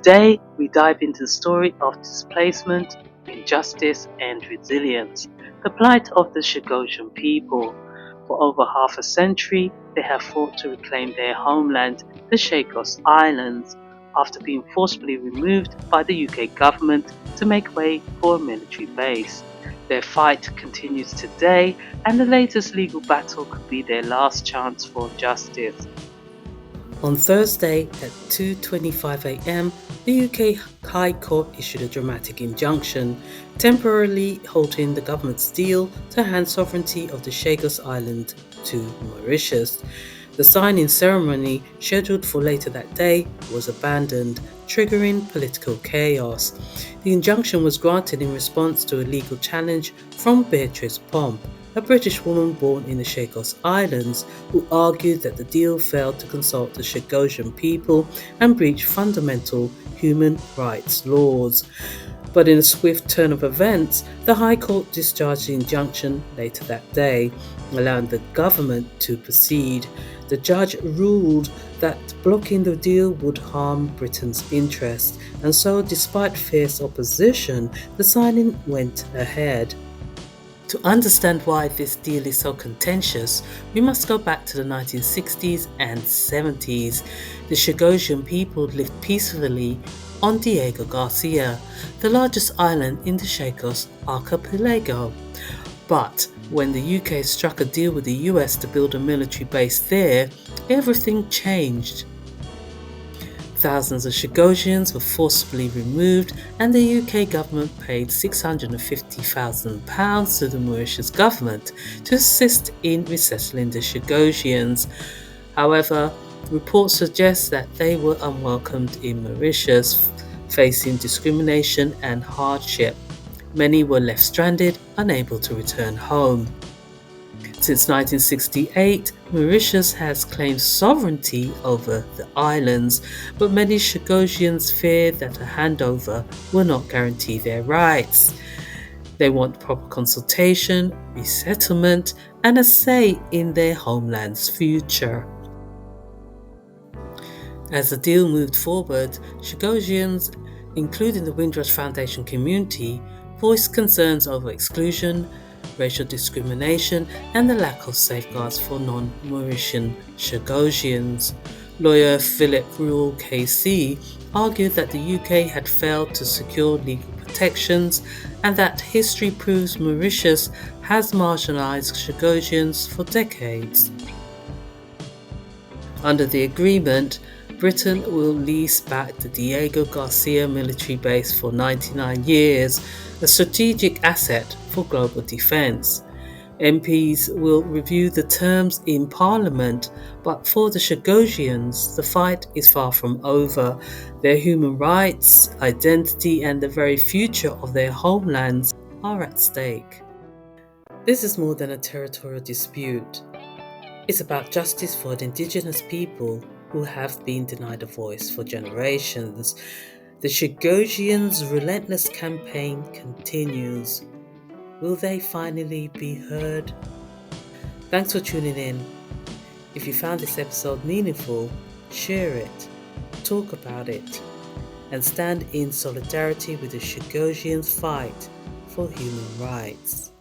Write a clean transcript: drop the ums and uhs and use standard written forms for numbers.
Today, we dive into the story of displacement, injustice, and resilience, the plight of the Chagossian people. For over half a century, they have fought to reclaim their homeland, the Chagos Islands, after being forcibly removed by the UK government to make way for a military base. Their fight continues today, and the latest legal battle could be their last chance for justice. On Thursday at 2:25 a.m, the UK High Court issued a dramatic injunction, temporarily halting the government's deal to hand sovereignty of the Chagos Island to Mauritius. The signing ceremony, scheduled for later that day, was abandoned, triggering political chaos. The injunction was granted in response to a legal challenge from Beatrice Pomp, a British woman born in the Chagos Islands, who argued that the deal failed to consult the Chagossian people and breached fundamental human rights laws. But in a swift turn of events, the High Court discharged the injunction later that day, allowing the government to proceed. The judge ruled that blocking the deal would harm Britain's interests, and so, despite fierce opposition, the signing went ahead. To understand why this deal is so contentious, we must go back to the 1960s and 70s. The Chagossian people lived peacefully on Diego Garcia, the largest island in the Chagos archipelago. But when the UK struck a deal with the US to build a military base there, everything changed. Thousands of Chagossians were forcibly removed, and the UK government paid £650,000 to the Mauritius government to assist in resettling the Chagossians. However, reports suggest that they were unwelcomed in Mauritius, facing discrimination and hardship. Many were left stranded, unable to return home. Since 1968, Mauritius has claimed sovereignty over the islands, but many Chagossians fear that a handover will not guarantee their rights. They want proper consultation, resettlement, and a say in their homeland's future. As the deal moved forward, Chagossians, including the Windrush Foundation community, voiced concerns over exclusion, racial discrimination, and the lack of safeguards for non-Mauritian Chagossians. Lawyer Philip Rule KC argued that the UK had failed to secure legal protections and that history proves Mauritius has marginalised Chagossians for decades. Under the agreement, Britain will lease back the Diego Garcia military base for 99 years, a strategic asset for global defence. MPs will review the terms in Parliament, but for the Chagossians, the fight is far from over. Their human rights, identity, and the very future of their homelands are at stake. This is more than a territorial dispute. It's about justice for the indigenous people who have been denied a voice for generations. The Chagossians' relentless campaign continues. Will they finally be heard? Thanks for tuning in. If you found this episode meaningful, share it, talk about it, and stand in solidarity with the Chagossians' fight for human rights.